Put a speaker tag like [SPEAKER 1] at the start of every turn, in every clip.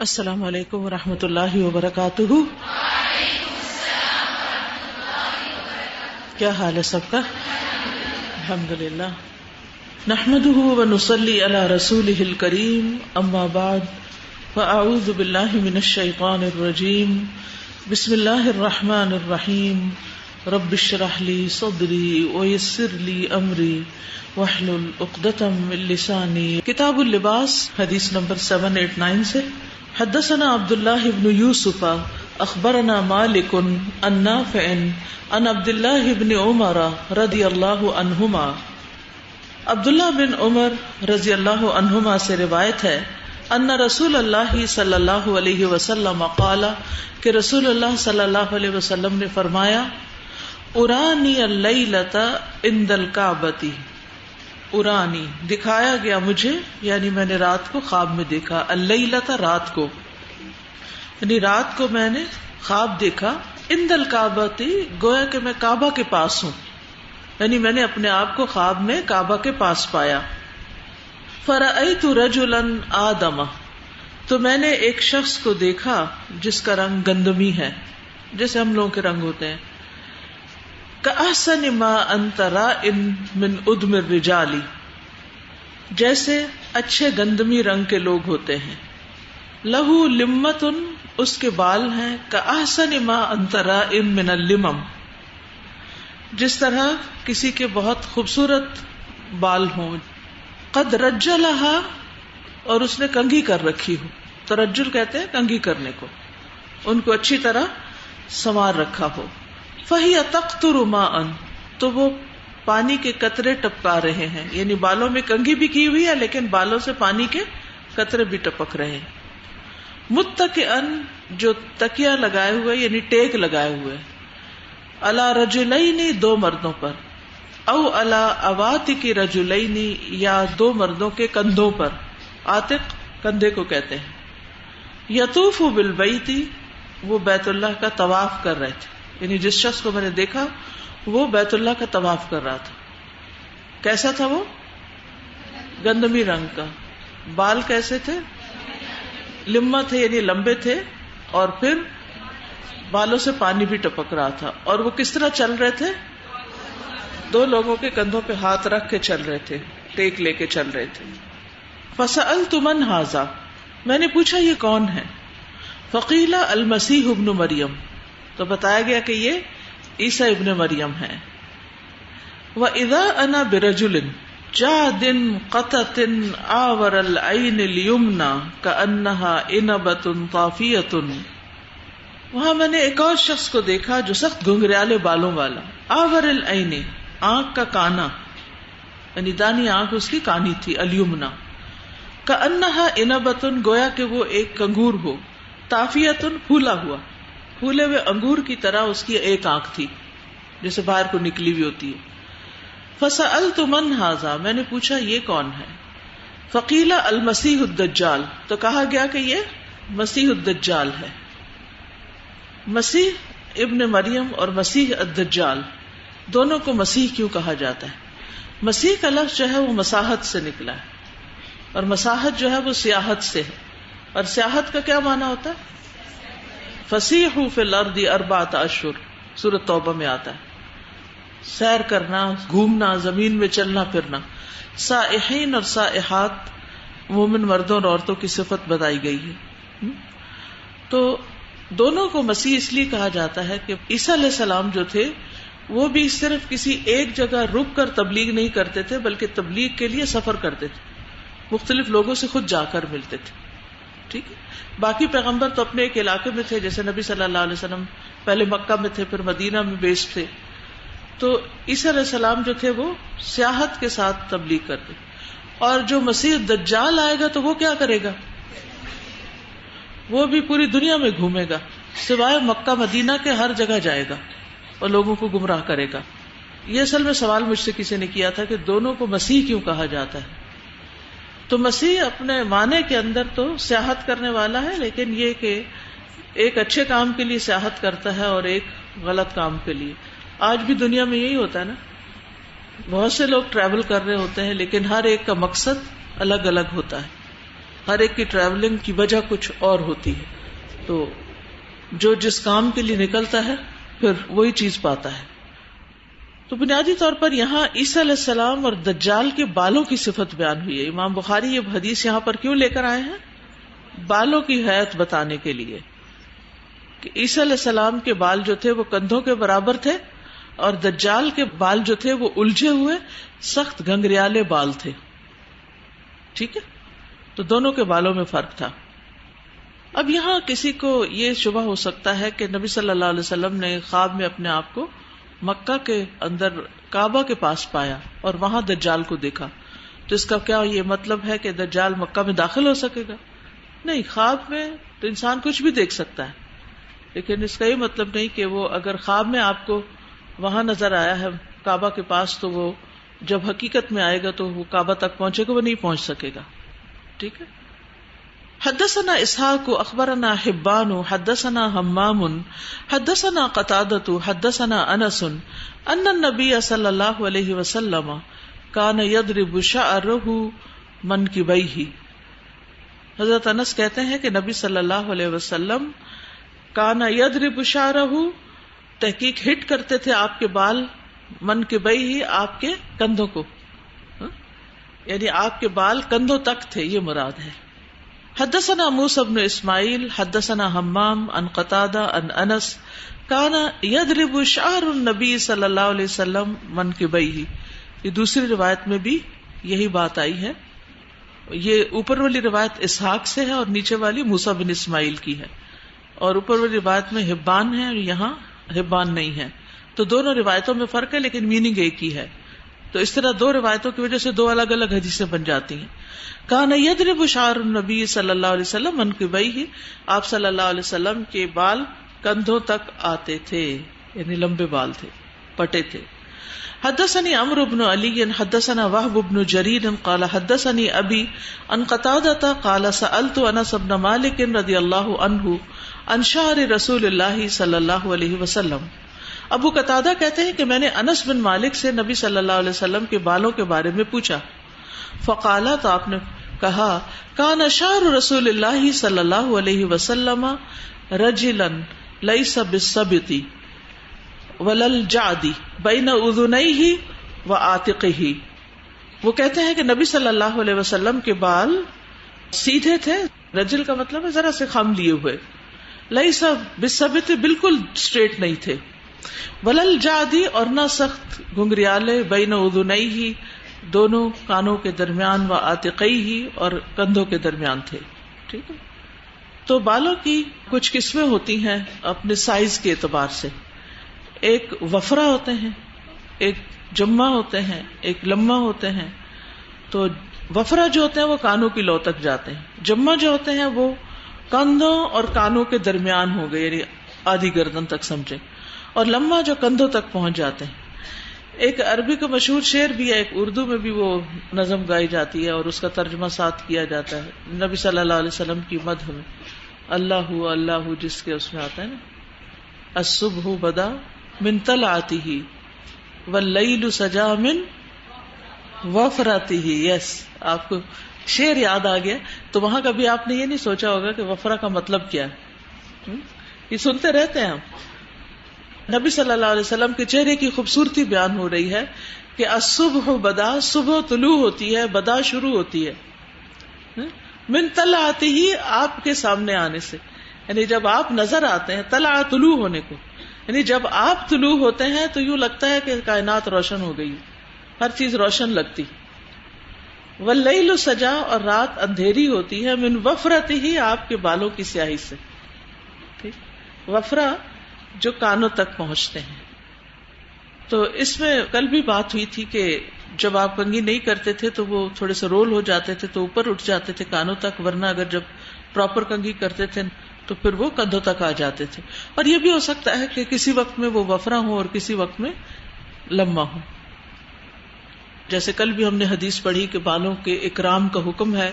[SPEAKER 1] السلام علیکم ورحمۃ اللہ وبرکاتہ. کیا حال ہے سب کا؟ الحمدللہ. نحمده ونصلی علی رسولہ الکریم. اما بعد فاعوذ باللہ من الشیطان الرجیم. بسم اللہ الرحمن الرحیم. رب اشرح لی صدری ویسر لی امری واحلل عقدۃ من لسانی. کتاب اللباس حدیث نمبر 789 سے حدثنا عبداللہ بن یوسف اخبرنا مالک عن نافع عن عبداللہ بن عمر رضی اللہ عنہما. عبداللہ بن عمر رضی اللہ عنہما سے روایت ہے ان رسول اللہ صلی اللہ علیہ وسلم قال کہ رسول اللہ صلی اللہ علیہ وسلم نے فرمایا ارانی اللیلۃ عند الکعبۃ. ارانی دکھایا گیا مجھے، یعنی میں نے رات کو خواب میں دیکھا. اللیلۃ رات کو، یعنی رات کو میں نے خواب دیکھا. عند الکعبۃ گویا کہ میں کعبہ کے پاس ہوں، یعنی میں نے اپنے آپ کو خواب میں کعبہ کے پاس پایا. فرأیت رجلا آدم، تو میں نے ایک شخص کو دیکھا جس کا رنگ گندمی ہے، جیسے ہم لوگوں کے رنگ ہوتے ہیں. کأحسن ما انت رائن من ادم الرجال، جیسے اچھے گندمی رنگ کے لوگ ہوتے ہیں. لہو لمۃ، اس کے بال ہیں. کأحسن ما انت رائن من اللمم، جس طرح کسی کے بہت خوبصورت بال ہوں. قد رجلها، اور اس نے کنگھی کر رکھی ہو. ترجل کہتے ہیں کنگھی کرنے کو، ان کو اچھی طرح سنوار رکھا ہو. فَهِيَ تَقْطُرُ مَاءً، تو وہ پانی کے قطرے ٹپکا رہے ہیں، یعنی بالوں میں کنگھی بھی کی ہوئی ہے لیکن بالوں سے پانی کے قطرے بھی ٹپک رہے ہیں. متکئن، جو تکیہ لگائے ہوئے یعنی ٹیک لگائے ہوئے. علی رجلین، دو مردوں پر. او علی عواتق رجلین، یا دو مردوں کے کندھوں پر. عاتق کندھے کو کہتے ہیں. یطوف بالبیت، وہ بیت اللہ کا طواف کر رہے تھے، یعنی جس شخص کو میں نے دیکھا وہ بیت اللہ کا طواف کر رہا تھا. کیسا تھا وہ؟ گندمی رنگ کا. بال کیسے تھے؟ لمہ تھے، یعنی لمبے تھے، اور پھر بالوں سے پانی بھی ٹپک رہا تھا. اور وہ کس طرح چل رہے تھے؟ دو لوگوں کے کندھوں پہ ہاتھ رکھ کے چل رہے تھے، ٹیک لے کے چل رہے تھے. فسألت من ھذا، میں نے پوچھا یہ کون ہے؟ فقیل المسیح ابن مریم، تو بتایا گیا کہ یہ عیسیٰ ابن مریم ہے. وَإِذَا أَنَا بِرَجُلٍ جَادٍ قَطَةٍ آوَرَ الْعَيْنِ الْيُمْنَى كَأَنَّهَا إِنَبَةٌ طَافِيَةٌ. وہاں میں نے ایک اور شخص کو دیکھا جو سخت گھنگریالے بالوں والا. آور العین، آنکھ کا کانا، یعنی دانی آنکھ اس کی کانی تھی. الیمنا، کأنها إنبة، گویا کہ وہ ایک کنگور ہو. طافیۃ، پھولا ہوا، پھولے ہوئے انگور کی طرح اس کی ایک آنکھ تھی جیسے باہر کو نکلی ہوئی ہوتی ہے. فسألت من ھذا، میں نے پوچھا یہ کون ہے؟ فقیل المسیح الدجال، تو کہا گیا کہ یہ مسیح الدجال ہے. مسیح ابن مریم اور مسیح الدجال دونوں کو مسیح کیوں کہا جاتا ہے؟ مسیح کا لفظ جو ہے وہ مساحت سے نکلا ہے، اور مساحت جو ہے وہ سیاحت سے ہے. اور سیاحت کا کیا معنی ہوتا ہے؟ فسیحوا فی الارض اربعۃ اشہر، سورۃ توبہ میں آتا ہے. سیر کرنا، گھومنا، زمین میں چلنا پھرنا. سائحین اور سائحات مومن مردوں اور عورتوں کی صفت بتائی گئی ہے. تو دونوں کو مسیح اس لیے کہا جاتا ہے کہ عیسیٰ علیہ السلام جو تھے وہ بھی صرف کسی ایک جگہ رک کر تبلیغ نہیں کرتے تھے، بلکہ تبلیغ کے لیے سفر کرتے تھے، مختلف لوگوں سے خود جا کر ملتے تھے. ٹھیک ہے. باقی پیغمبر تو اپنے ایک علاقے میں تھے، جیسے نبی صلی اللہ علیہ وسلم پہلے مکہ میں تھے، پھر مدینہ میں بیس تھے. تو عیسیٰ علیہ السلام جو تھے وہ سیاحت کے ساتھ تبلیغ کرتے. اور جو مسیح دجال آئے گا تو وہ کیا کرے گا؟ وہ بھی پوری دنیا میں گھومے گا، سوائے مکہ مدینہ کے ہر جگہ جائے گا اور لوگوں کو گمراہ کرے گا. یہ اصل میں سوال مجھ سے کسی نے کیا تھا کہ دونوں کو مسیح کیوں کہا جاتا ہے؟ تو مسیح اپنے معنی کے اندر تو سیاحت کرنے والا ہے، لیکن یہ کہ ایک اچھے کام کے لیے سیاحت کرتا ہے اور ایک غلط کام کے لیے. آج بھی دنیا میں یہی ہوتا ہے نا، بہت سے لوگ ٹریول کر رہے ہوتے ہیں لیکن ہر ایک کا مقصد الگ الگ ہوتا ہے. ہر ایک کی ٹریولنگ کی وجہ کچھ اور ہوتی ہے، تو جو جس کام کے لیے نکلتا ہے پھر وہی چیز پاتا ہے. تو بنیادی طور پر یہاں عیسیٰ علیہ السلام اور دجال کے بالوں کی صفت بیان ہوئی ہے. امام بخاری یہ حدیث یہاں پر کیوں لے کر آئے ہیں؟ بالوں کی حیت بتانے کے لیے کہ عیسیٰ علیہ السلام کے بال جو تھے وہ کندھوں کے برابر تھے اور دجال کے بال جو تھے وہ الجھے ہوئے سخت گھنگریالے بال تھے. ٹھیک ہے، تو دونوں کے بالوں میں فرق تھا. اب یہاں کسی کو یہ شبہ ہو سکتا ہے کہ نبی صلی اللہ علیہ وسلم نے خواب میں اپنے آپ کو مکہ کے اندر کعبہ کے پاس پایا اور وہاں دجال کو دیکھا، تو اس کا کیا یہ مطلب ہے کہ دجال مکہ میں داخل ہو سکے گا؟ نہیں، خواب میں تو انسان کچھ بھی دیکھ سکتا ہے، لیکن اس کا یہ مطلب نہیں کہ وہ اگر خواب میں آپ کو وہاں نظر آیا ہے کعبہ کے پاس تو وہ جب حقیقت میں آئے گا تو وہ کعبہ تک پہنچے گا، وہ نہیں پہنچ سکے گا. ٹھیک ہے. حدثنا اسحاق اخبرنا حبان حدثنا حمام حدثنا قتادة حدثنا انس ان النبي صلی اللہ علیہ وسلم كان يضرب شعره منكبيه. حضرت انس کہتے ہیں کہ نبی صلی اللہ علیہ وسلم كان يضرب شعره، تحقیق ہٹ کرتے تھے آپ کے بال، منكبيه آپ کے کندھوں کو، یعنی آپ کے بال کندھوں تک تھے، یہ مراد ہے. حدثنا موسى بن اسماعیل حدثنا حمام عن قتادہ عن انس كان يضرب شعر النبی صلی اللہ علیہ وسلم منكبيه. یہ دوسری روایت میں بھی یہی بات آئی ہے. یہ اوپر والی روایت اسحاق سے ہے اور نیچے والی موسیٰ بن اسماعیل کی ہے، اور اوپر والی روایت میں حبان ہے اور یہاں حبان نہیں ہے. تو دونوں روایتوں میں فرق ہے لیکن میننگ ایک ہی ہے. تو اس طرح دو روایتوں کی وجہ سے دو الگ الگ حدیثیں بن جاتی ہیں. کان یضرب شعر النبی صلی اللہ علیہ وسلم منکبیہ، آپ صلی اللہ علیہ وسلم کے بال کندھوں تک آتے تھے، یعنی لمبے بال تھے، پٹے تھے. حدثني عمرو بن علي حدثنا وهب بن جرير قال حدثني ابي عن قتادة قال سألت انس بن مالك رضي الله عنه عن شعر رسول الله صلی اللہ علیہ وسلم. ابو قتادہ کہتے ہیں کہ میں نے انس بن مالک سے نبی صلی اللہ علیہ وسلم کے بالوں کے بارے میں پوچھا. فقالا، تو آپ نے کہا، کان شعر رسول اللہ صلی اللہ علیہ وسلم رجلا لیس بالسبط وللجعد بین اذنیہ وعاتقہ. وہ کہتے ہیں کہ نبی صلی اللہ علیہ وسلم کے بال سیدھے تھے، رجل کا مطلب ہے ذرا سے خم لیے ہوئے، لیس بالسبط بالکل اسٹریٹ نہیں تھے، وللجعد اور نہ سخت گھنگریالے، بین اذنیہ دونوں کانوں کے درمیان، و عاتقیہ اور کندھوں کے درمیان تھے. ٹھیک ہے. تو بالوں کی کچھ قسمیں ہوتی ہیں اپنے سائز کے اعتبار سے. ایک وفرا ہوتے ہیں، ایک جمع ہوتے ہیں، ایک لمبا ہوتے ہیں. تو وفرا جو ہوتے ہیں وہ کانوں کی لو تک جاتے ہیں، جمع جو ہوتے ہیں وہ کندھوں اور کانوں کے درمیان ہو گئے، یعنی آدھی گردن تک سمجھے، اور لمبا جو کندھوں تک پہنچ جاتے ہیں. ایک عربی کا مشہور شعر بھی ہے، ایک اردو میں بھی وہ نظم گائی جاتی ہے اور اس کا ترجمہ ساتھ کیا جاتا ہے نبی صلی اللہ علیہ وسلم کی مدح میں. اللہ اللہ جس کے اس میں آتا ہے نا، الصبح بدا من طلعته واللیل سجا من وفرته. یس، آپ کو شعر یاد آ گیا. تو وہاں کبھی آپ نے یہ نہیں سوچا ہوگا کہ وفرا کا مطلب کیا ہے؟ یہ سنتے رہتے ہیں ہم. نبی صلی اللہ علیہ وسلم کے چہرے کی خوبصورتی بیان ہو رہی ہے کہ الصبح بدا، صبح طلوع ہوتی ہے، بدا شروع ہوتی ہے، من طلعته آپ کے سامنے آنے سے، یعنی جب آپ نظر آتے ہیں، طلع طلوع ہونے کو، یعنی جب آپ طلوع ہوتے ہیں تو یوں لگتا ہے کہ کائنات روشن ہو گئی، ہر چیز روشن لگتی. واللیل سجا، اور رات اندھیری ہوتی ہے، من وفرته آپ کے بالوں کی سیاہی سے. ٹھیک. وفرا جو کانوں تک پہنچتے ہیں. تو اس میں کل بھی بات ہوئی تھی کہ جب آپ کنگھی نہیں کرتے تھے تو وہ تھوڑے سے رول ہو جاتے تھے تو اوپر اٹھ جاتے تھے کانوں تک، ورنہ اگر جب پراپر کنگھی کرتے تھے تو پھر وہ کندھوں تک آ جاتے تھے. اور یہ بھی ہو سکتا ہے کہ کسی وقت میں وہ وفرا ہو اور کسی وقت میں لمبا ہو. جیسے کل بھی ہم نے حدیث پڑھی کہ بالوں کے اکرام کا حکم ہے.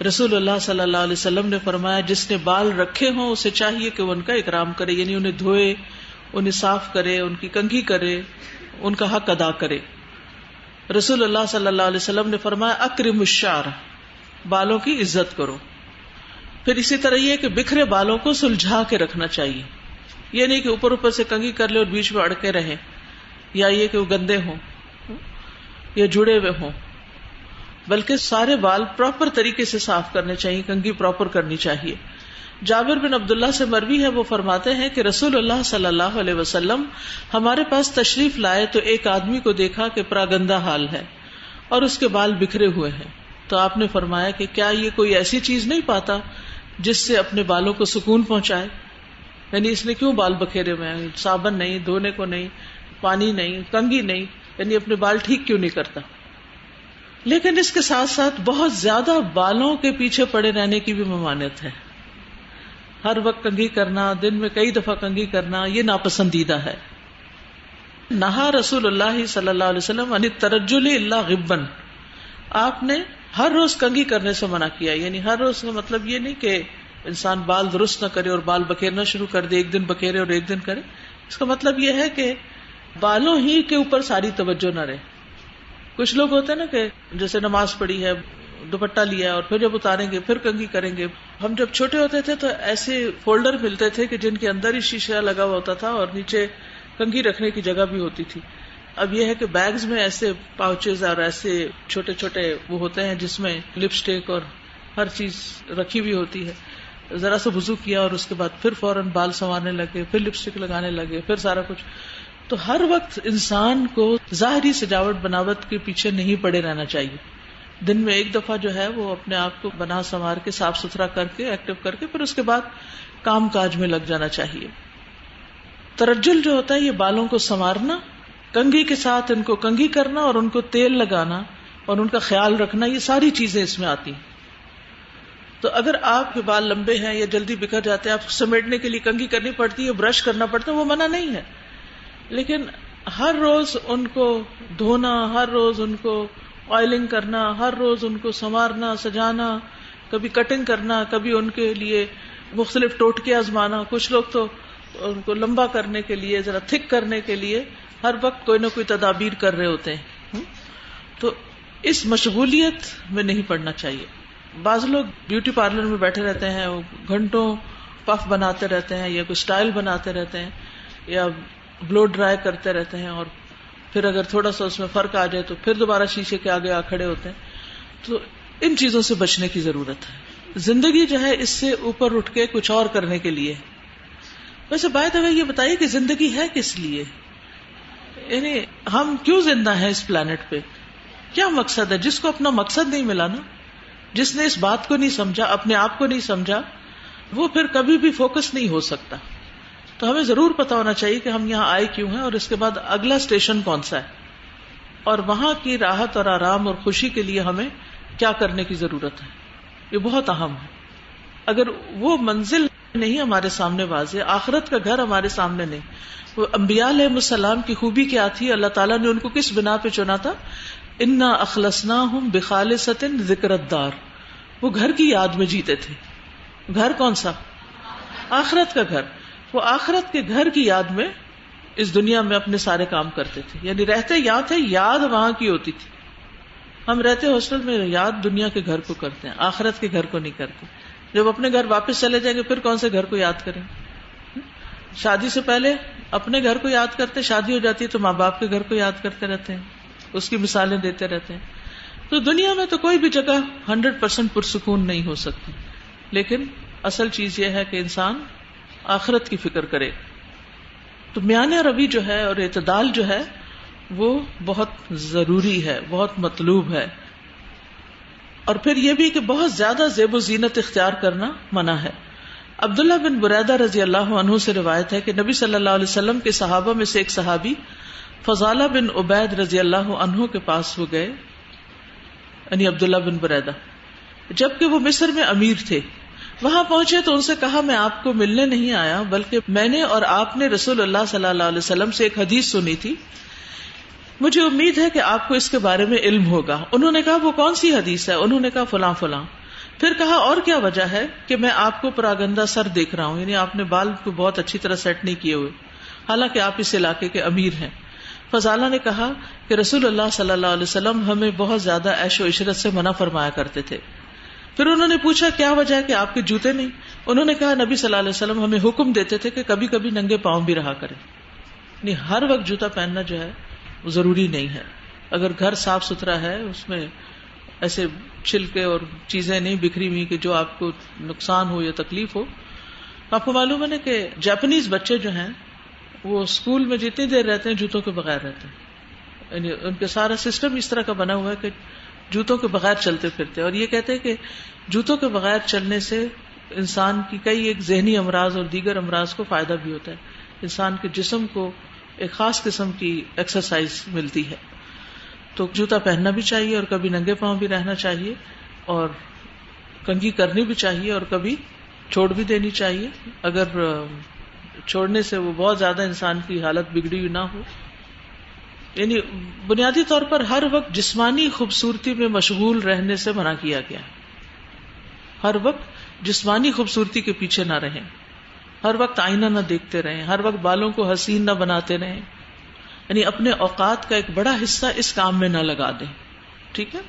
[SPEAKER 1] رسول اللہ صلی اللہ علیہ وسلم نے فرمایا جس نے بال رکھے ہوں اسے چاہیے کہ وہ ان کا اکرام کرے، یعنی انہیں دھوئے، انہیں صاف کرے، ان کی کنگھی کرے، ان کا حق ادا کرے. رسول اللہ صلی اللہ علیہ وسلم نے فرمایا اکرم الشعر، بالوں کی عزت کرو. پھر اسی طرح یہ کہ بکھرے بالوں کو سلجھا کے رکھنا چاہیے. یہ نہیں کہ اوپر اوپر سے کنگھی کر لے اور بیچ میں اڑکے رہیں، یا یہ کہ وہ گندے ہوں یا جڑے ہوئے ہوں، بلکہ سارے بال پراپر طریقے سے صاف کرنے چاہیے، کنگھی پراپر کرنی چاہیے. جابر بن عبداللہ سے مروی ہے، وہ فرماتے ہیں کہ رسول اللہ صلی اللہ علیہ وسلم ہمارے پاس تشریف لائے تو ایک آدمی کو دیکھا کہ پراگندہ حال ہے اور اس کے بال بکھرے ہوئے ہیں. تو آپ نے فرمایا کہ کیا یہ کوئی ایسی چیز نہیں پاتا جس سے اپنے بالوں کو سکون پہنچائے؟ یعنی اس نے کیوں بال بکھیرے ہوئے ہیں؟ صابن نہیں، دھونے کو نہیں، پانی نہیں، کنگھی نہیں، یعنی اپنے بال ٹھیک کیوں نہیں کرتا؟ لیکن اس کے ساتھ ساتھ بہت زیادہ بالوں کے پیچھے پڑے رہنے کی بھی ممانعت ہے. ہر وقت کنگھی کرنا، دن میں کئی دفعہ کنگھی کرنا، یہ ناپسندیدہ ہے. نہا رسول اللہ صلی اللہ علیہ وسلم عن الترجل الا غبا، آپ نے ہر روز کنگھی کرنے سے منع کیا. یعنی ہر روز کا مطلب یہ نہیں کہ انسان بال درست نہ کرے اور بال بکھیرنا شروع کر دے، ایک دن بکھیرے اور ایک دن کرے. اس کا مطلب یہ ہے کہ بالوں ہی کے اوپر ساری توجہ نہ رہے. کچھ لوگ ہوتے ہیں نا کہ جیسے نماز پڑھی ہے، دوپٹہ لیا اور پھر جب اتاریں گے پھر کنگھی کریں گے. ہم جب چھوٹے ہوتے تھے تو ایسے فولڈر ملتے تھے کہ جن کے اندر ہی شیشہ لگا ہوا ہوتا تھا اور نیچے کنگھی رکھنے کی جگہ بھی ہوتی تھی. اب یہ ہے کہ بیگز میں ایسے پاؤچز اور ایسے چھوٹے چھوٹے وہ ہوتے ہیں جس میں لپسٹک اور ہر چیز رکھی ہوئی ہوتی ہے. ذرا سا وضو کیا اور اس کے بعد پھر فوراً بال سنوارنے لگے، پھر لپسٹک لگانے لگے، پھر سارا کچھ. تو ہر وقت انسان کو ظاہری سجاوٹ بناوٹ کے پیچھے نہیں پڑے رہنا چاہیے. دن میں ایک دفعہ جو ہے وہ اپنے آپ کو بنا سنوار کے صاف ستھرا کر کے ایکٹیو کر کے پھر اس کے بعد کام کاج میں لگ جانا چاہیے. ترجل جو ہوتا ہے یہ بالوں کو سنوارنا، کنگھی کے ساتھ ان کو کنگھی کرنا اور ان کو تیل لگانا اور ان کا خیال رکھنا، یہ ساری چیزیں اس میں آتی ہیں. تو اگر آپ کے بال لمبے ہیں یا جلدی بکھر جاتے ہیں، آپ سمیٹنے کے لیے کنگھی کرنی پڑتی ہے، برش کرنا پڑتا ہے، وہ منع نہیں ہے. لیکن ہر روز ان کو دھونا، ہر روز ان کو آئلنگ کرنا، ہر روز ان کو سنوارنا، سجانا، کبھی کٹنگ کرنا، کبھی ان کے لیے مختلف ٹوٹکے آزمانا. کچھ لوگ تو ان کو لمبا کرنے کے لیے، ذرا تھک کرنے کے لیے ہر وقت کوئی نہ کوئی تدابیر کر رہے ہوتے ہیں. تو اس مشغولیت میں نہیں پڑنا چاہیے. بعض لوگ بیوٹی پارلر میں بیٹھے رہتے ہیں، وہ گھنٹوں پف بناتے رہتے ہیں یا کوئی سٹائل بناتے رہتے ہیں یا بلو ڈرائی کرتے رہتے ہیں، اور پھر اگر تھوڑا سا اس میں فرق آ جائے تو پھر دوبارہ شیشے کے آگے آ کھڑے ہوتے ہیں. تو ان چیزوں سے بچنے کی ضرورت ہے. زندگی جو ہے اس سے اوپر اٹھ کے کچھ اور کرنے کے لیے. ویسے بائی دا وے یہ بتائیے کہ زندگی ہے کس لیے؟ یعنی ہم کیوں زندہ ہیں اس پلانٹ پہ؟ کیا مقصد ہے؟ جس کو اپنا مقصد نہیں ملا نا، جس نے اس بات کو نہیں سمجھا، اپنے آپ کو نہیں سمجھا، وہ پھر کبھی بھی فوکس نہیں ہو سکتا. تو ہمیں ضرور پتا ہونا چاہیے کہ ہم یہاں آئے کیوں ہیں اور اس کے بعد اگلا اسٹیشن کون سا ہے، اور وہاں کی راحت اور آرام اور خوشی کے لیے ہمیں کیا کرنے کی ضرورت ہے. یہ بہت اہم ہے. اگر وہ منزل نہیں ہمارے سامنے واضح، آخرت کا گھر ہمارے سامنے نہیں. وہ انبیاء علیہ السلام کی خوبی کیا تھی؟ اللہ تعالیٰ نے ان کو کس بنا پہ چنا تھا؟ انا اخلصناہم بخالصۃ ذکر الدار. وہ گھر کی یاد میں جیتے تھے. گھر کون سا؟ آخرت کا گھر. وہ آخرت کے گھر کی یاد میں اس دنیا میں اپنے سارے کام کرتے تھے. یعنی رہتے یہاں تھے، یاد وہاں کی ہوتی تھی. ہم رہتے ہاسٹل میں، یاد دنیا کے گھر کو کرتے ہیں، آخرت کے گھر کو نہیں کرتے. جب اپنے گھر واپس چلے جائیں گے پھر کون سے گھر کو یاد کریں؟ شادی سے پہلے اپنے گھر کو یاد کرتے، شادی ہو جاتی ہے تو ماں باپ کے گھر کو یاد کرتے رہتے ہیں، اس کی مثالیں دیتے رہتے ہیں. تو دنیا میں تو کوئی بھی جگہ 100% پرسکون نہیں ہو سکتی. لیکن اصل چیز یہ ہے کہ انسان آخرت کی فکر کرے. تو میانہ روی جو ہے اور اعتدال جو ہے وہ بہت ضروری ہے، بہت مطلوب ہے. اور پھر یہ بھی کہ بہت زیادہ زیب و زینت اختیار کرنا منع ہے. عبداللہ بن بریدہ رضی اللہ عنہ سے روایت ہے کہ نبی صلی اللہ علیہ وسلم کے صحابہ میں سے ایک صحابی فضالہ بن عبید رضی اللہ عنہ کے پاس وہ گئے، یعنی عبداللہ بن بریدہ، جبکہ وہ مصر میں امیر تھے. وہاں پہنچے تو ان سے کہا میں آپ کو ملنے نہیں آیا بلکہ میں نے اور آپ نے رسول اللہ صلی اللہ علیہ وسلم سے ایک حدیث سنی تھی، مجھے امید ہے کہ آپ کو اس کے بارے میں علم ہوگا. انہوں نے کہا وہ کون سی حدیث ہے؟ انہوں نے کہا فلاں فلاں. پھر کہا اور کیا وجہ ہے؟ کہ میں آپ کو پراگندہ سر دیکھ رہا ہوں، یعنی آپ نے بال کو بہت اچھی طرح سیٹ نہیں کیے ہوئے، حالانکہ آپ اس علاقے کے امیر ہیں. فضالہ نے کہا کہ رسول اللہ صلی اللہ علیہ وسلم ہمیں بہت زیادہ عیش و عشرت سے منع فرمایا کرتے تھے. پھر انہوں نے پوچھا کیا وجہ ہے کہ آپ کے جوتے نہیں؟ انہوں نے کہا نبی صلی اللہ علیہ وسلم ہمیں حکم دیتے تھے کہ کبھی کبھی ننگے پاؤں بھی رہا کریں. نہیں، ہر وقت جوتا پہننا جو ہے وہ ضروری نہیں ہے. اگر گھر صاف ستھرا ہے، اس میں ایسے چھلکے اور چیزیں نہیں بکھری ہوئی کہ جو آپ کو نقصان ہو یا تکلیف ہو. آپ کو معلوم ہے نا کہ جاپنیز بچے جو ہیں وہ اسکول میں جتنی دیر رہتے ہیں جوتوں کے بغیر رہتے ہیں. یعنی ان کا سارا سسٹم اس طرح کا بنا ہوا ہے کہ جوتوں کے بغیر چلتے پھرتے ہیں. اور یہ کہتے ہیں کہ جوتوں کے بغیر چلنے سے انسان کی کئی ایک ذہنی امراض اور دیگر امراض کو فائدہ بھی ہوتا ہے. انسان کے جسم کو ایک خاص قسم کی ایکسرسائز ملتی ہے. تو جوتا پہننا بھی چاہیے اور کبھی ننگے پاؤں بھی رہنا چاہیے اور کنگھی کرنی بھی چاہیے اور کبھی چھوڑ بھی دینی چاہیے اگر چھوڑنے سے وہ بہت زیادہ انسان کی حالت بگڑی ہوئی نہ ہو. یعنی بنیادی طور پر ہر وقت جسمانی خوبصورتی میں مشغول رہنے سے منع کیا گیا. ہر وقت جسمانی خوبصورتی کے پیچھے نہ رہیں، ہر وقت آئینہ نہ دیکھتے رہیں، ہر وقت بالوں کو حسین نہ بناتے رہیں. یعنی اپنے اوقات کا ایک بڑا حصہ اس کام میں نہ لگا دیں. ٹھیک ہے،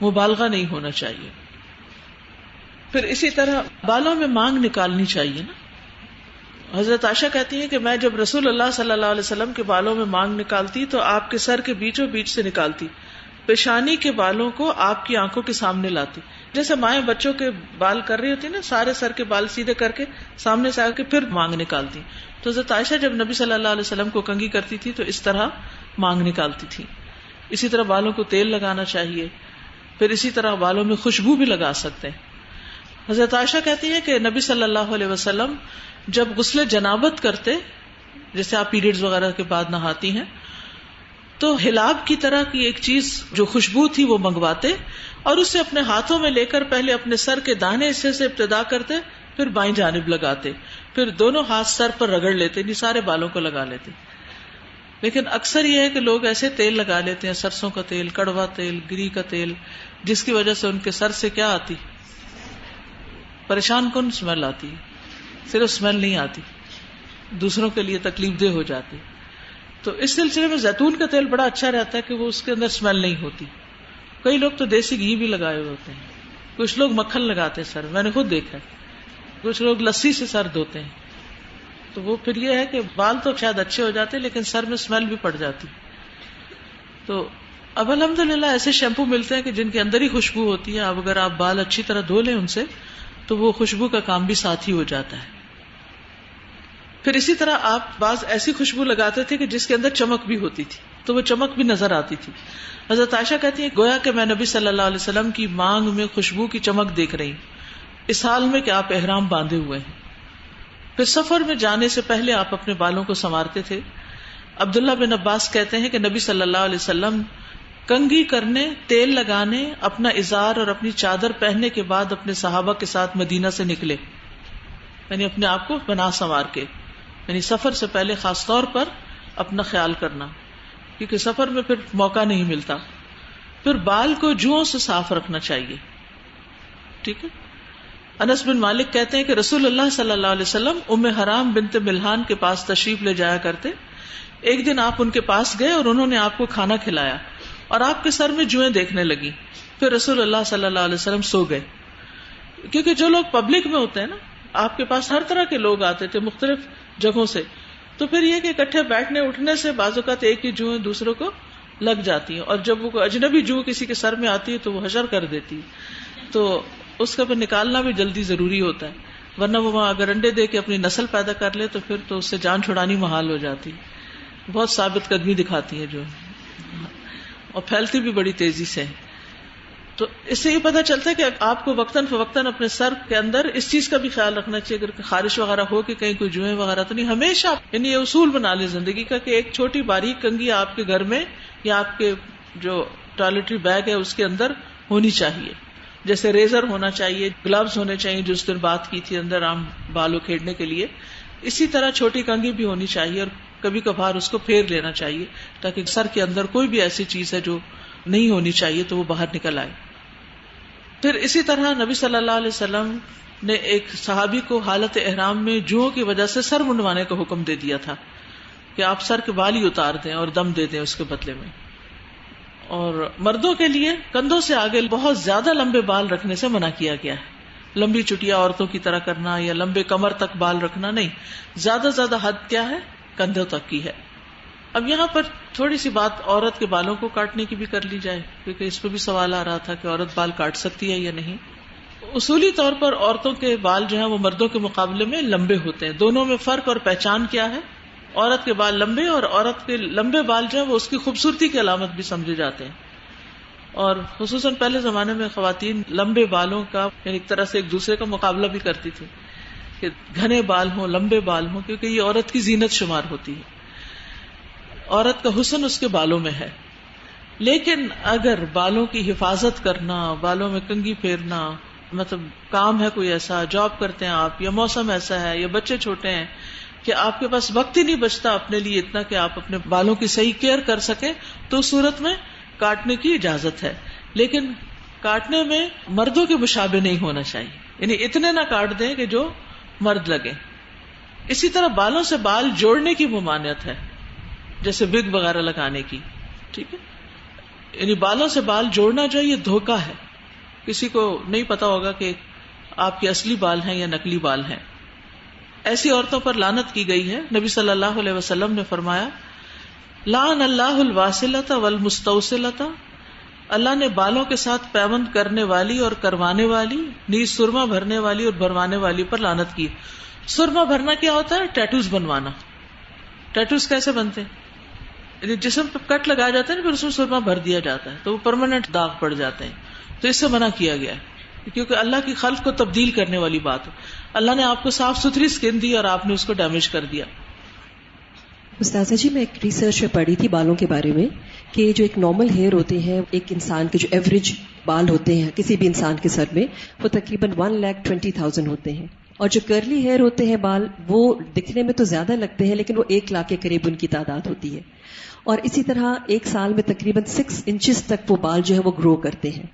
[SPEAKER 1] مبالغہ نہیں ہونا چاہیے. پھر اسی طرح بالوں میں مانگ نکالنی چاہیے نا. حضرت عائشہ کہتی ہیں کہ میں جب رسول اللہ صلی اللہ علیہ وسلم کے بالوں میں مانگ نکالتی تو آپ کے سر کے بیچوں بیچ سے نکالتی، پیشانی کے بالوں کو آپ کی آنکھوں کے سامنے لاتی. جیسے مائیں بچوں کے بال کر رہی ہوتی نا، سارے سر کے بال سیدھے کر کے سامنے سے آ کے پھر مانگ نکالتی. تو حضرت عائشہ جب نبی صلی اللہ علیہ وسلم کو کنگھی کرتی تھی تو اس طرح مانگ نکالتی تھی. اسی طرح بالوں کو تیل لگانا چاہیے. پھر اسی طرح بالوں میں خوشبو بھی لگا سکتے ہیں. حضرت عائشہ کہتی ہے کہ نبی صلی اللہ علیہ وسلم جب غسل جنابت کرتے، جیسے آپ پیریڈز وغیرہ کے بعد نہاتی ہیں، تو ہلاب کی طرح کی ایک چیز جو خوشبو تھی وہ منگواتے اور اسے اپنے ہاتھوں میں لے کر پہلے اپنے سر کے دانے حصے سے ابتدا کرتے، پھر بائیں جانب لگاتے، پھر دونوں ہاتھ سر پر رگڑ لیتے، نہیں سارے بالوں کو لگا لیتے. لیکن اکثر یہ ہے کہ لوگ ایسے تیل لگا لیتے ہیں، سرسوں کا تیل، کڑوا تیل، گری کا تیل، جس کی وجہ سے ان کے سر سے کیا آتی، پریشان کن اسمیل آتی ہے. صرف اسمیل نہیں آتی، دوسروں کے لیے تکلیف دہ ہو جاتی. تو اس سلسلے میں زیتون کا تیل بڑا اچھا رہتا ہے کہ وہ اس کے اندر اسمیل نہیں ہوتی. کئی لوگ تو دیسی گھی بھی لگائے ہوئے ہوتے ہیں، کچھ لوگ مکھن لگاتے ہیں سر، میں نے خود دیکھا ہے. کچھ لوگ لسی سے سر دھوتے ہیں. تو وہ پھر یہ ہے کہ بال تو شاید اچھے ہو جاتے لیکن سر میں اسمیل بھی پڑ جاتی. تو اب الحمدللہ ایسے شیمپو ملتے ہیں کہ جن کے اندر ہی خوشبو ہوتی ہے. اب اگر آپ بال اچھی طرح دھو لیں ان سے تو وہ خوشبو کا کام بھی ساتھ ہی ہو جاتا ہے. پھر اسی طرح آپ بعض ایسی خوشبو لگاتے تھے کہ جس کے اندر چمک بھی ہوتی تھی، تو وہ چمک بھی نظر آتی تھی. حضرت عائشہ کہتی ہیں گویا کہ میں نبی صلی اللہ علیہ وسلم کی مانگ میں خوشبو کی چمک دیکھ رہی ہوں، اس حال میں کہ آپ احرام باندھے ہوئے ہیں. پھر سفر میں جانے سے پہلے آپ اپنے بالوں کو سنوارتے تھے. عبداللہ بن عباس کہتے ہیں کہ نبی صلی اللہ علیہ وسلم کنگھی کرنے، تیل لگانے، اپنا ازار اور اپنی چادر پہننے کے بعد اپنے صحابہ کے ساتھ مدینہ سے نکلے. یعنی اپنے آپ کو بنا سنوار کے، یعنی سفر سے پہلے خاص طور پر اپنا خیال کرنا، کیونکہ سفر میں پھر موقع نہیں ملتا. پھر بال کو جوؤں سے صاف رکھنا چاہیے. ٹھیک ہے. انس بن مالک کہتے ہیں کہ رسول اللہ صلی اللہ علیہ وسلم ام حرام بنت ملحان کے پاس تشریف لے جایا کرتے. ایک دن آپ ان کے پاس گئے اور انہوں نے آپ کو کھانا کھلایا اور آپ کے سر میں جوئیں دیکھنے لگی. پھر رسول اللہ صلی اللہ علیہ وسلم سو گئے. کیونکہ جو لوگ پبلک میں ہوتے ہیں نا، آپ کے پاس ہر طرح کے لوگ آتے تھے مختلف جگہوں سے، تو پھر یہ کہ اکٹھے بیٹھنے اٹھنے سے بعض اوقات ایک ہی جوئیں دوسروں کو لگ جاتی ہیں، اور جب وہ اجنبی جو کسی کے سر میں آتی ہے تو وہ حشر کر دیتی ہے، تو اس کا پھر نکالنا بھی جلدی ضروری ہوتا ہے. ورنہ وہ وہاں اگر انڈے دے کے اپنی نسل پیدا کر لے تو پھر تو اس سے جان چھڑانی محال ہو جاتی. بہت ثابت قدمی دکھاتی ہے جو، اور پھیلتی بھی بڑی تیزی سے. تو اس سے یہ پتہ چلتا ہے کہ آپ کو وقتاً فوقتاً اپنے سر کے اندر اس چیز کا بھی خیال رکھنا چاہیے، اگر خارش وغیرہ ہو کہ کہیں کوئی جوئیں وغیرہ تو نہیں. ہمیشہ یعنی یہ اصول بنا لیں زندگی کا کہ ایک چھوٹی باریک کنگھی آپ کے گھر میں یا آپ کے جو ٹوائلٹری بیگ ہے اس کے اندر ہونی چاہیے. جیسے ریزر ہونا چاہیے، گلوز ہونے چاہیے جو اس دن بات کی تھی اندر عام بالوں کھیڑنے کے لیے، اسی طرح چھوٹی کنگھی بھی ہونی چاہیے اور کبھی کبھار اس کو پھیر لینا چاہیے تاکہ سر کے اندر کوئی بھی ایسی چیز ہے جو نہیں ہونی چاہیے تو وہ باہر نکل آئے. پھر اسی طرح نبی صلی اللہ علیہ وسلم نے ایک صحابی کو حالت احرام میں جوؤں کی وجہ سے سر منڈوانے کا حکم دے دیا تھا کہ آپ سر کے بال ہی اتار دیں اور دم دے دیں اس کے بدلے میں. اور مردوں کے لیے کندھوں سے آگے بہت زیادہ لمبے بال رکھنے سے منع کیا گیا ہے. لمبی چٹیا عورتوں کی طرح کرنا یا لمبے کمر تک بال رکھنا نہیں. زیادہ زیادہ حد کیا ہے؟ کندھوں تک کی ہے. اب یہاں پر تھوڑی سی بات عورت کے بالوں کو کاٹنے کی بھی کر لی جائے، کیونکہ اس پہ بھی سوال آ رہا تھا کہ عورت بال کاٹ سکتی ہے یا نہیں. اصولی طور پر عورتوں کے بال جو ہیں وہ مردوں کے مقابلے میں لمبے ہوتے ہیں. دونوں میں فرق اور پہچان کیا ہے؟ عورت کے بال لمبے، اور عورت کے لمبے بال جو ہیں وہ اس کی خوبصورتی کی علامت بھی سمجھے جاتے ہیں. اور خصوصاً پہلے زمانے میں خواتین لمبے بالوں کا یعنی ایک طرح سے ایک دوسرے کا مقابلہ بھی کرتی تھی کہ گھنے بال ہوں، لمبے بال ہوں، کیونکہ یہ عورت کی زینت شمار ہوتی ہے. عورت کا حسن اس کے بالوں میں ہے. لیکن اگر بالوں کی حفاظت کرنا، بالوں میں کنگھی پھیرنا، مطلب کام ہے کوئی ایسا، جاب کرتے ہیں آپ، یا موسم ایسا ہے، یا بچے چھوٹے ہیں کہ آپ کے پاس وقت ہی نہیں بچتا اپنے لیے اتنا کہ آپ اپنے بالوں کی صحیح کیئر کر سکیں، تو اس صورت میں کاٹنے کی اجازت ہے. لیکن کاٹنے میں مردوں کے مشابہ نہیں ہونا چاہیے، یعنی اتنے نہ کاٹ دیں کہ جو مرد لگے. اسی طرح بالوں سے بال جوڑنے کی ممانعت ہے، جیسے وگ وغیرہ لگانے کی. ٹھیک ہے، یعنی بالوں سے بال جوڑنا جو ہے یہ دھوکہ ہے. کسی کو نہیں پتا ہوگا کہ آپ کے اصلی بال ہیں یا نقلی بال ہیں. ایسی عورتوں پر لعنت کی گئی ہے. نبی صلی اللہ علیہ وسلم نے فرمایا لعن اللہ الواصلۃ والمستوصلۃ، اللہ نے بالوں کے ساتھ پیوند کرنے والی اور کروانے والی، نیز سرما بھرنے والی اور بھروانے والی پر لعنت کی. سرما بھرنا کیا ہوتا ہے؟ ٹیٹوز بنوانا. ٹیٹوز کیسے بنتے ہیں؟ یعنی جسم پہ کٹ لگایا جاتا ہے نا، پھر اس میں سرما بھر دیا جاتا ہے تو وہ پرماننٹ داغ پڑ جاتے ہیں. تو اس سے منع کیا گیا ہے، کیونکہ اللہ کی خلق کو تبدیل کرنے والی بات ہو. اللہ نے آپ کو صاف ستھری اسکن دی اور آپ نے اس کو ڈیمیج کر دیا.
[SPEAKER 2] استاذہ جی، میں ایک ریسرچ میں پڑھی تھی بالوں کے بارے میں کہ جو ایک نارمل ہیئر ہوتے ہیں، ایک انسان کے جو ایوریج بال ہوتے ہیں کسی بھی انسان کے سر میں، وہ تقریباً 1,20,000 ہوتے ہیں. اور جو کرلی ہیئر ہوتے ہیں بال، وہ دکھنے میں تو زیادہ لگتے ہیں لیکن وہ 1,00,000 کے قریب ان کی تعداد ہوتی ہے. اور اسی طرح ایک سال میں تقریباً 6 انچز تک وہ بال جو ہے وہ گرو کرتے ہیں.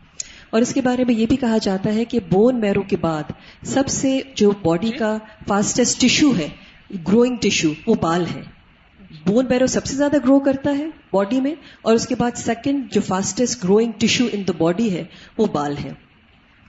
[SPEAKER 2] اور اس کے بارے میں یہ بھی کہا جاتا ہے کہ بون میرو کے بعد سب سے جو باڈی کا فاسٹسٹ ٹیشو ہے، گروئنگ ٹیشو، وہ بال ہے. بون میرو سب سے زیادہ گرو کرتا ہے باڈی میں، اور اس کے بعد سیکنڈ جو fastest growing tissue in the body ہے وہ بال ہے.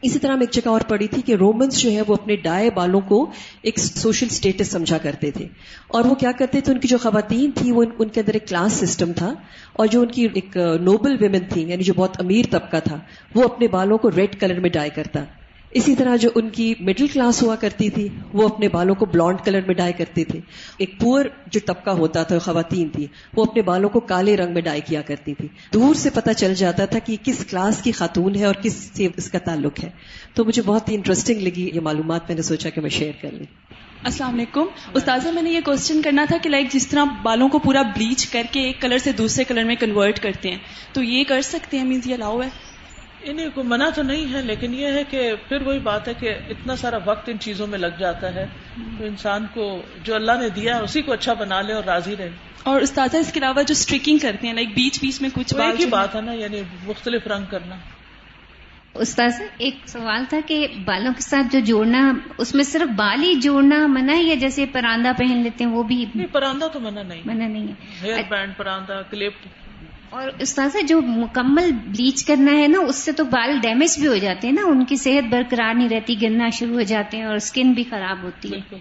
[SPEAKER 2] اسی طرح میں ایک جگہ اور پڑھی تھی کہ رومنز جو ہے وہ اپنے ڈائے بالوں کو ایک سوشل سٹیٹس سمجھا کرتے تھے، اور وہ کیا کرتے تھے، ان کی جو خواتین تھی وہ ان کے اندر ایک کلاس سسٹم تھا، اور جو ان کی ایک نوبل ویمن تھی یعنی جو بہت امیر طبقہ تھا وہ اپنے بالوں کو ریڈ کلر میں ڈائی کرتا. اسی طرح جو ان کی مڈل کلاس ہوا کرتی تھی وہ اپنے بالوں کو بلانڈ کلر میں ڈائی کرتے تھے. ایک پور جو طبقہ ہوتا تھا، خواتین تھی، وہ اپنے بالوں کو کالے رنگ میں ڈائی کیا کرتی تھی. دور سے پتہ چل جاتا تھا کہ کس کلاس کی خاتون ہے اور کس سے اس کا تعلق ہے. تو مجھے بہت ہی انٹرسٹنگ لگی یہ معلومات، میں نے سوچا کہ میں شیئر کر لوں.
[SPEAKER 3] السلام علیکم استاذہ، میں نے یہ کوسچن کرنا تھا کہ لائک جس طرح بالوں کو پورا بلیچ کر کے ایک کلر سے دوسرے کلر میں کنورٹ کرتے ہیں، تو یہ کر سکتے ہیں؟ مینز یہ الاؤ ہے؟
[SPEAKER 1] انہیں کو منع تو نہیں ہے، لیکن یہ ہے کہ پھر وہی بات ہے کہ اتنا سارا وقت ان چیزوں میں لگ جاتا ہے، تو انسان کو جو اللہ نے دیا ہے اسی کو اچھا بنا لے اور راضی رہے.
[SPEAKER 3] اور استاذہ اس کے علاوہ جو اسٹریکنگ کرتے ہیں لائک بیچ بیچ میں کچھ
[SPEAKER 1] ایک ہی بات ہے نا، یعنی مختلف رنگ کرنا.
[SPEAKER 4] استاذ ایک سوال تھا کہ بالوں کے ساتھ جو جوڑنا، اس میں صرف بال ہی جوڑنا منع ہے یا جیسے پراندہ پہن لیتے ہیں وہ بھی؟
[SPEAKER 1] نہیں، پراندہ تو منع نہیں
[SPEAKER 4] ہے.
[SPEAKER 1] ہیئر بینڈ، پراندہ، کلپ.
[SPEAKER 4] اور استاذ جو مکمل بلیچ کرنا ہے نا، اس سے تو بال ڈیمیج بھی ہو جاتے ہیں نا، ان کی صحت برقرار نہیں رہتی، گرنا شروع ہو جاتے ہیں اور اسکن بھی خراب ہوتی ہے.
[SPEAKER 1] بالکل.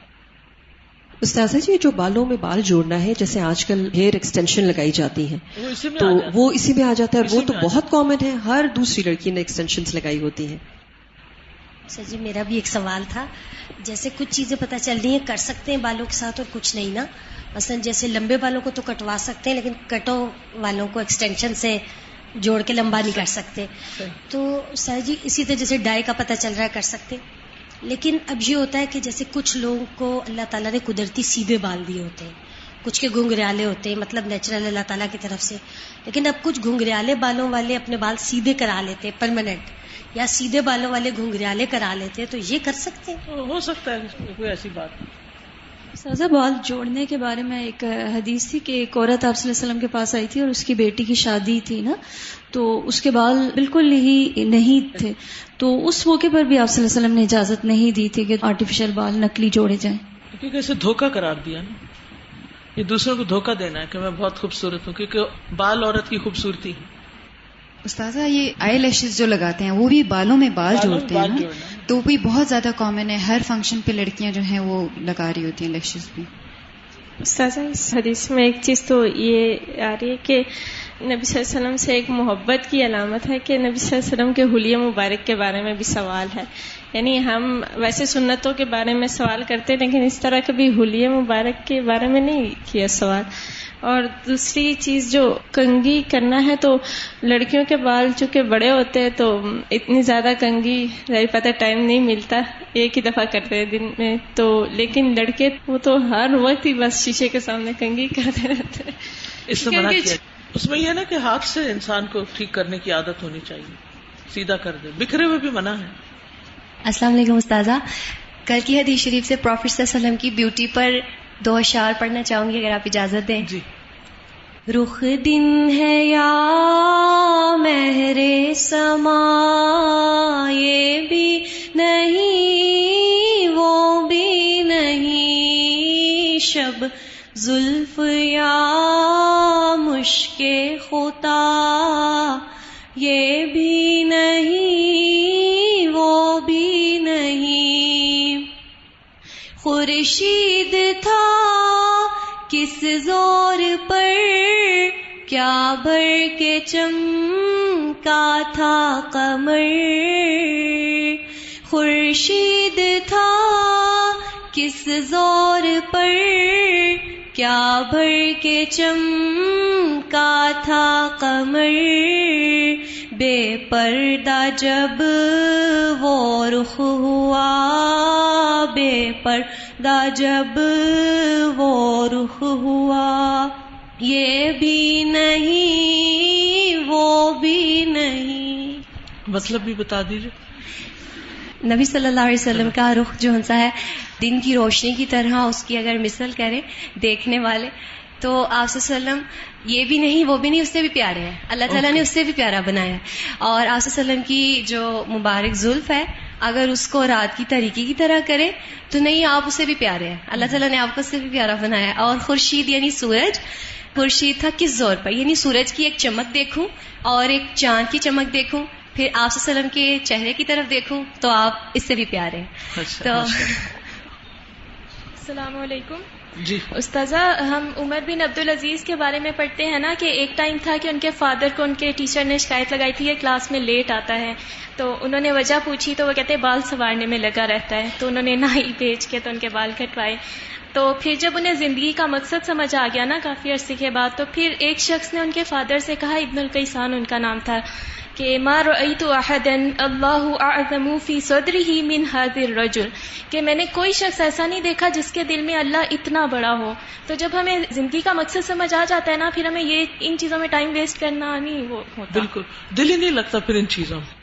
[SPEAKER 2] استاذہ جی، جو بالوں میں بال جوڑنا ہے، جیسے آج کل ہیئر ایکسٹینشن لگائی جاتی ہیں تو وہ اسی میں آ جاتا ہے، اور وہ تو بہت کامن ہے، ہر دوسری لڑکی نے ایکسٹینشنز لگائی ہوتی ہیں.
[SPEAKER 5] سر جی، میرا بھی ایک سوال تھا، جیسے کچھ چیزیں پتہ چل رہی ہیں کر سکتے ہیں بالوں کے ساتھ اور کچھ نہیں نا. مثلا جیسے لمبے بالوں کو تو کٹوا سکتے ہیں لیکن کٹو والوں کو ایکسٹینشن سے جوڑ کے لمبا نہیں کر سکتے. تو سر جی اسی طرح جیسے ڈائی کا پتہ چل رہا ہے کر سکتے، لیکن اب یہ ہوتا ہے کہ جیسے کچھ لوگوں کو اللہ تعالیٰ نے قدرتی سیدھے بال دیے ہوتے ہیں، کچھ کے گھنگریالے ہوتے ہیں، مطلب نیچرل اللہ تعالیٰ کی طرف سے، لیکن اب کچھ گھنگریالے بالوں والے اپنے بال سیدھے کرا لیتے ہیں پرماننٹ، یا سیدھے بالوں والے گھنگریالے کرا لیتے ہیں، تو یہ کر سکتے ہیں؟
[SPEAKER 1] ہو سکتا ہے، کوئی ایسی بات نہیں.
[SPEAKER 3] سازا بال جوڑنے کے بارے میں ایک حدیث تھی کہ ایک عورت آپ صلی اللہ علیہ وسلم کے پاس آئی تھی اور اس کی بیٹی کی شادی تھی نا، تو اس کے بال بالکل ہی نہیں تھے، تو اس موقع پر بھی آپ صلی اللہ علیہ وسلم نے اجازت نہیں دی تھی کہ آرٹیفیشل بال نقلی جوڑے جائیں،
[SPEAKER 1] کیونکہ اسے دھوکہ قرار دیا نا. یہ دوسروں کو دھوکہ دینا ہے کہ میں بہت خوبصورت ہوں، کیونکہ بال عورت کی خوبصورتی ہے.
[SPEAKER 6] استاذہ یہ آئی لیشز جو لگاتے ہیں وہ بھی بالوں میں بال جوڑتے ہیں نا، تو بھی بہت زیادہ کامن ہے، ہر فنکشن پہ لڑکیاں جو ہیں وہ لگا رہی ہوتی ہیں لیشز بھی.
[SPEAKER 7] استاذہ اس حدیث میں ایک چیز تو یہ آ رہی ہے کہ نبی صلی اللہ علیہ وسلم سے ایک محبت کی علامت ہے کہ نبی صلی اللہ علیہ وسلم کے حلیہ مبارک کے بارے میں بھی سوال ہے. یعنی ہم ویسے سنتوں کے بارے میں سوال کرتے ہیں لیکن اس طرح کبھی حلیہ مبارک کے بارے میں نہیں کیا سوال. اور دوسری چیز جو کنگھی کرنا ہے تو لڑکیوں کے بال چونکہ بڑے ہوتے ہیں تو اتنی زیادہ کنگھی ظاہر پتہ ٹائم نہیں ملتا، ایک ہی دفعہ کرتے ہیں دن میں، تو لیکن لڑکے وہ تو ہر وقت ہی بس شیشے کے سامنے کنگھی کرتے رہتے ہیں.
[SPEAKER 1] اس میں منع کیا، اس میں یہ نا کہ ہاتھ سے انسان کو ٹھیک کرنے کی عادت ہونی چاہیے، سیدھا کر دے، بکھرے ہوئے بھی منع ہے.
[SPEAKER 8] السلام علیکم استاذہ، کل کی حدیث شریف سے پروفیٹ صلی اللہ علیہ وسلم کی بیوٹی پر 2 اشعار پڑھنا چاہوں گی اگر آپ اجازت دیں.
[SPEAKER 1] جی.
[SPEAKER 8] رخ دن ہے یا مہر سما، یہ بھی نہیں وہ بھی نہیں، شب زلف یا مشک خطا، یہ بھی نہیں وہ بھی نہیں. خورشید تھا کس زور پر، کیا بھر کے چمکا تھا قمر. خورشید تھا کس زور پر، کیا بھر کے چمکا تھا قمر. بے پردہ جب وہ رخ ہوا، بے پردہ جب وہ رخ ہوا، یہ بھی نہیں وہ بھی نہیں.
[SPEAKER 1] مطلب بھی بتا دیجیے.
[SPEAKER 8] نبی صلی اللہ علیہ وسلم کا رخ جو ہنسا ہے دن کی روشنی کی طرح، اس کی اگر مثل کریں دیکھنے والے تو آپ صلی اللہ علیہ وسلم یہ بھی نہیں وہ بھی نہیں، اس سے بھی پیارے ہیں، اللہ تعالیٰ نے اس سے بھی پیارا بنایا. اور آپ صلی اللہ علیہ وسلم کی جو مبارک زلف ہے اگر اس کو رات کی تاریکی کی طرح کرے تو نہیں، آپ اس سے بھی پیارے ہیں، اللہ تعالیٰ نے آپ کو اس سے بھی پیارا بنایا. اور خورشید یعنی سورج، خورشید تھا کس زور پر، یعنی سورج کی ایک چمک دیکھوں اور ایک چاند کی چمک دیکھوں، پھر آپ صلی اللہ علیہ وسلم کے چہرے کی طرف دیکھوں تو آپ اس سے بھی پیارے ہیں. تو
[SPEAKER 7] السلام علیکم.
[SPEAKER 1] جی
[SPEAKER 7] استاذہ، ہم عمر بن عبدالعزیز کے بارے میں پڑھتے ہیں نا کہ ایک ٹائم تھا کہ ان کے فادر کو ان کے ٹیچر نے شکایت لگائی تھی کہ کلاس میں لیٹ آتا ہے، تو انہوں نے وجہ پوچھی تو وہ کہتے ہیں بال سنوارنے میں لگا رہتا ہے. تو انہوں نے نائی بھیج کے تو ان کے بال کٹوائے. تو پھر جب انہیں زندگی کا مقصد سمجھ آ گیا نا کافی عرصے کے بعد، تو پھر ایک شخص نے ان کے فادر سے کہا، ابن القیسان ان کا نام تھا، کہ ما رأیت احدا اللہ اعظم فی صدرہ من ھذا الرجل، کہ میں نے کوئی شخص ایسا نہیں دیکھا جس کے دل میں اللہ اتنا بڑا ہو. تو جب ہمیں زندگی کا مقصد سمجھ آ جاتا ہے نا، پھر ہمیں یہ ان چیزوں میں ٹائم ویسٹ کرنا نہیں وہ ہوتا.
[SPEAKER 1] بالکل دل ہی نہیں لگتا پھر ان چیزوں میں.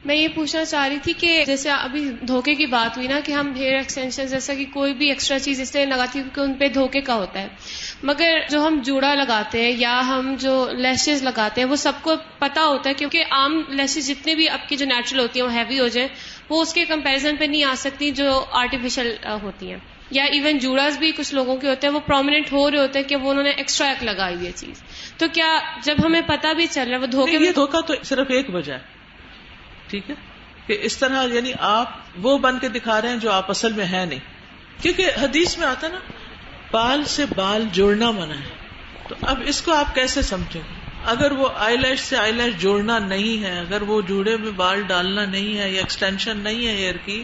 [SPEAKER 9] میں یہ پوچھنا چاہ رہی تھی کہ جیسے ابھی دھوکے کی بات ہوئی نا کہ ہم ہیئر ایکسٹینشن جیسا کہ کوئی بھی ایکسٹرا چیز اس لیے لگاتی کیونکہ ان پہ دھوکے کا ہوتا ہے، مگر جو ہم جوڑا لگاتے ہیں یا ہم جو لیشز لگاتے ہیں وہ سب کو پتا ہوتا ہے، کیونکہ عام لیشز جتنے بھی اب کی جو نیچرل ہوتی ہیں وہ ہیوی ہو جائیں وہ اس کے کمپیریزن پہ نہیں آ سکتی جو آرٹیفیشل ہوتی ہیں. یا ایون جوڑاز بھی کچھ لوگوں کے ہوتے ہیں وہ پرومیننٹ ہو رہے ہوتے ہیں کہ وہ انہوں نے ایکسٹرا ایک لگائی ہوئی ہے چیز. تو کیا جب ہمیں پتا بھی چل رہا ہے وہ دھوکے میں،
[SPEAKER 1] یہ دھوکہ تو صرف ایک وجہ ہے، ٹھیک ہے، کہ اس طرح یعنی آپ وہ بن کے دکھا رہے ہیں جو آپ اصل میں ہے نہیں. کیونکہ حدیث میں آتا نا بال سے بال جوڑنا منع ہے، تو اب اس کو آپ کیسے سمجھیں؟ اگر وہ آئی لیش سے آئی لیش جوڑنا نہیں ہے، اگر وہ جوڑے میں بال ڈالنا نہیں ہے یا ایکسٹینشن نہیں ہے ہیئر کی،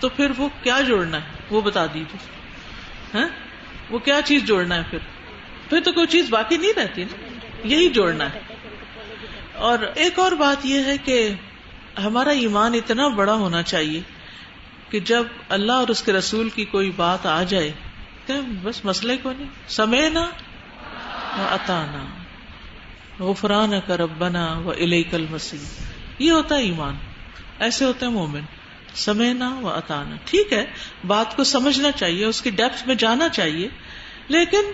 [SPEAKER 1] تو پھر وہ کیا جوڑنا ہے وہ بتا دیجیے. وہ کیا چیز جوڑنا ہے؟ پھر تو کوئی چیز باقی نہیں رہتی نا، یہی جوڑنا ہے. اور ایک اور بات یہ ہے کہ ہمارا ایمان اتنا بڑا ہونا چاہیے کہ جب اللہ اور اس کے رسول کی کوئی بات آ جائے کہ بس مسئلے کو نہیں، سمعنا وأطعنا غفرانک ربنا وإلیک المصیر. یہ ہوتا ہے ایمان، ایسے ہوتے ہیں مومن. سمعنا وأطعنا، ٹھیک ہے بات کو سمجھنا چاہیے، اس کی ڈیپتھ میں جانا چاہیے، لیکن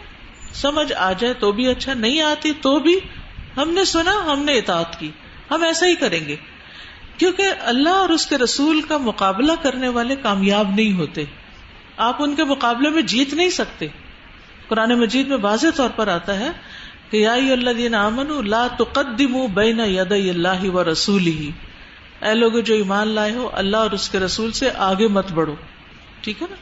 [SPEAKER 1] سمجھ آ جائے تو بھی اچھا، نہیں آتی تو بھی ہم نے سنا، ہم نے اطاعت کی، ہم ایسا ہی کریں گے. کیونکہ اللہ اور اس کے رسول کا مقابلہ کرنے والے کامیاب نہیں ہوتے، آپ ان کے مقابلے میں جیت نہیں سکتے. قرآن مجید میں واضح طور پر آتا ہے کہ یا ایھا الذین آمنوا لا تقدموا بین یدی اللہ ورسولہ، اے لوگو جو ایمان لائے ہو اللہ اور اس کے رسول سے آگے مت بڑھو. ٹھیک ہے نا.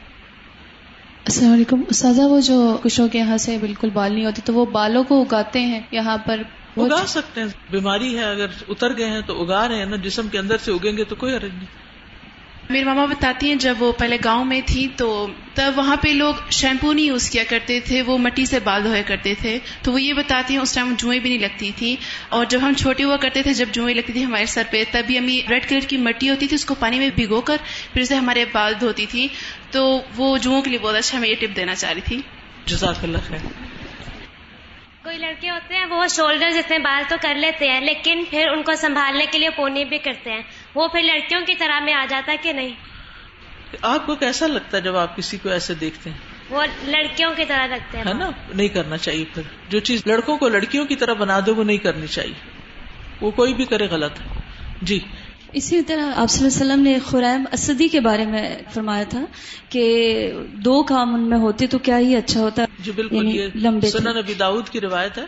[SPEAKER 10] السلام علیکم استاذہ. وہ جو کچھوں کے یہاں سے بالکل بال نہیں ہوتے تو وہ بالوں کو اگاتے ہیں یہاں پر،
[SPEAKER 1] اگا سکتے ہیں. بیماری ہے اگر اتر گئے ہیں تو اگا رہے ہیں نا، جسم کے اندر سے اگیں گے تو کوئی حرج نہیں.
[SPEAKER 11] میری ماما بتاتی ہیں جب وہ پہلے گاؤں میں تھی تو تب وہاں پہ لوگ شیمپو نہیں یوز کیا کرتے تھے، وہ مٹی سے بال دھویا کرتے تھے. تو وہ یہ بتاتی ہیں اس ٹائم جوئیں بھی نہیں لگتی تھی، اور جب ہم چھوٹے ہوا کرتے تھے جب جوئیں لگتی تھی ہمارے سر پہ تبھی امی ریڈ کلر کی مٹی ہوتی تھی اس کو پانی میں بھگو کر پھر اسے ہمارے بال دھوتی تھی. تو وہ جوؤں کے لیے بہت اچھا، میں یہ ٹپ دینا چاہ رہی تھی.
[SPEAKER 1] جزاک اللہ خیر.
[SPEAKER 12] کوئی لڑکے ہوتے ہیں وہ شولڈر جتنے بال تو کر لیتے ہیں لیکن پھر ان کو سنبھالنے کے لیے پونی بھی کرتے ہیں، وہ پھر لڑکیوں کی طرح میں آ جاتا ہے کہ نہیں؟
[SPEAKER 1] آپ کو کیسا لگتا ہے جب آپ کسی کو ایسے دیکھتے ہیں؟
[SPEAKER 12] وہ لڑکیوں کی طرح لگتے ہیں،
[SPEAKER 1] ہے نا. نہیں کرنا چاہیے. پھر جو چیز لڑکوں کو لڑکیوں کی طرح بنا دے وہ نہیں کرنی چاہیے، وہ کوئی بھی کرے غلط ہے. جی.
[SPEAKER 3] اسی طرح آپ صلی اللہ علیہ وسلم نے خریم اسدی کے بارے میں فرمایا تھا کہ 2 کام ان میں ہوتے تو کیا ہی اچھا ہوتا.
[SPEAKER 1] جی بالکل. یہ سنن نبی داؤد کی روایت ہے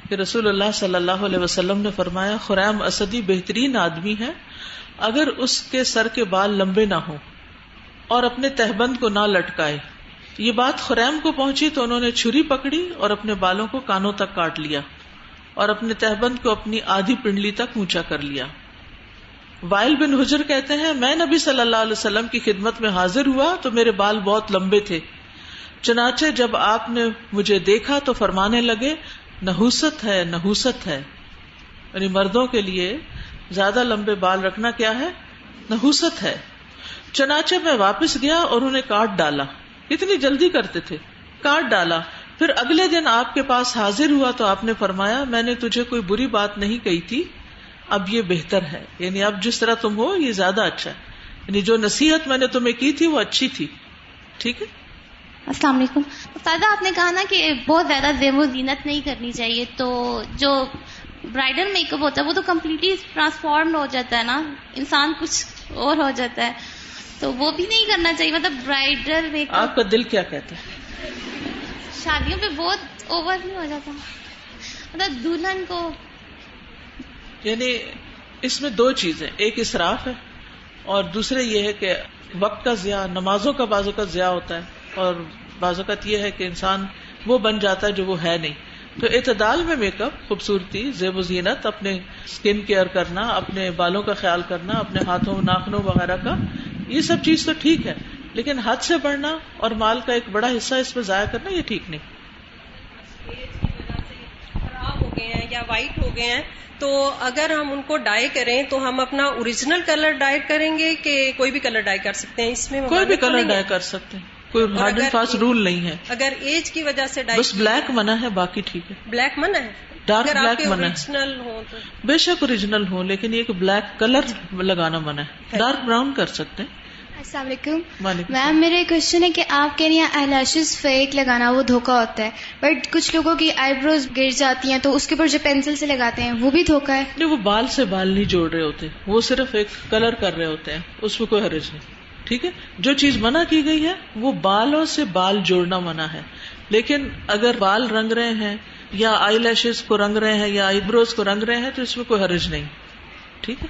[SPEAKER 1] کہ رسول اللہ صلی اللہ علیہ وسلم نے فرمایا خریم اسدی بہترین آدمی ہے اگر اس کے سر کے بال لمبے نہ ہوں اور اپنے تہبند کو نہ لٹکائے. یہ بات خریم کو پہنچی تو انہوں نے چھری پکڑی اور اپنے بالوں کو کانوں تک کاٹ لیا اور اپنے تہبند کو اپنی آدھی پنڈلی تک اونچا کر لیا. وائل بن حجر کہتے ہیں میں نبی صلی اللہ علیہ وسلم کی خدمت میں حاضر ہوا تو میرے بال بہت لمبے تھے، چنانچہ جب آپ نے مجھے دیکھا تو فرمانے لگے نحوست ہے، نحوست ہے. یعنی مردوں کے لیے زیادہ لمبے بال رکھنا کیا ہے؟ نحوست ہے. چنانچہ میں واپس گیا اور انہیں کاٹ ڈالا. اتنی جلدی کرتے تھے، کاٹ ڈالا. پھر اگلے دن آپ کے پاس حاضر ہوا تو آپ نے فرمایا میں نے تجھے کوئی بری بات نہیں کہی تھی، اب یہ بہتر ہے. یعنی اب جس طرح تم ہو یہ زیادہ اچھا ہے. یعنی جو نصیحت میں نے تمہیں کی تھی وہ اچھی تھی. ٹھیک ہے.
[SPEAKER 13] السلام علیکم. استاذہ آپ نے کہا نا کہ بہت زیادہ زیب و زینت نہیں کرنی چاہیے، تو جو برائڈل میک اپ ہوتا ہے وہ تو کمپلیٹلی ٹرانسفارم ہو جاتا ہے نا، انسان کچھ اور ہو جاتا ہے، تو وہ بھی نہیں کرنا چاہیے. مطلب برائڈل میک اپ
[SPEAKER 1] آپ کا دل کیا کہتا ہے؟
[SPEAKER 13] شادیوں پہ بہت اوور نہیں ہو جاتا؟ مطلب دلہن کو
[SPEAKER 1] یعنی اس میں 2 چیزیں، ایک اسراف ہے اور دوسرے یہ ہے کہ وقت کا ضیاع. نمازوں کا بعض اوقات ضیاع ہوتا ہے اور بعض اوقات یہ ہے کہ انسان وہ بن جاتا ہے جو وہ ہے نہیں. تو اعتدال میں میک اپ، خوبصورتی، زیب و زینت، اپنے اسکن کیئر کرنا، اپنے بالوں کا خیال کرنا، اپنے ہاتھوں ناخنوں وغیرہ کا، یہ سب چیز تو ٹھیک ہے، لیکن حد سے بڑھنا اور مال کا ایک بڑا حصہ اس میں ضائع کرنا یہ ٹھیک نہیں.
[SPEAKER 14] خراب ہو گئے ہیں یا وائٹ ہو گئے ہیں تو اگر ہم ان کو ڈائی کریں تو ہم اپنا اوریجنل کلر ڈائی کریں گے کہ کوئی بھی کلر ڈائی کر سکتے ہیں؟ اس میں
[SPEAKER 1] کوئی بھی کلر ڈائی کر سکتے ہیں، کوئی ہارڈ اینڈ فاسٹ رول نہیں ہے.
[SPEAKER 14] اگر ایج کی وجہ سے ڈائی،
[SPEAKER 1] بس بلیک منع ہے، باقی ٹھیک ہے.
[SPEAKER 14] بلیک منع ہے،
[SPEAKER 1] ڈارک
[SPEAKER 14] اگر
[SPEAKER 1] بلیک منع ہے.
[SPEAKER 14] اوریجنل ہو تو
[SPEAKER 1] بے شک اوریجنل ہو، لیکن یہ کہ بلیک کلر لگانا منع ہے. ڈارک براؤن کر سکتے ہیں.
[SPEAKER 15] السلام علیکم میم، میرا ایک کوشچن ہے کہ آپ کہہ رہی ہیں آئی لیشز فیک لگانا وہ دھوکہ ہوتا ہے، بٹ کچھ لوگوں کی آئی بروز گر جاتی ہیں تو اس کے اوپر جو پینسل سے لگاتے ہیں وہ بھی دھوکہ ہے؟
[SPEAKER 1] نہیں، وہ بال سے بال نہیں جوڑ رہے ہوتے، وہ صرف ایک کلر کر رہے ہوتے ہیں، اس میں کوئی حرج نہیں. ٹھیک ہے. جو چیز منع کی گئی ہے وہ بالوں سے بال جوڑنا منع ہے، لیکن اگر بال رنگ رہے ہیں یا آئی لیشز کو رنگ رہے ہیں یا آئی بروز کو رنگ رہے ہیں تو اس میں کوئی حرج نہیں. ٹھیک ہے.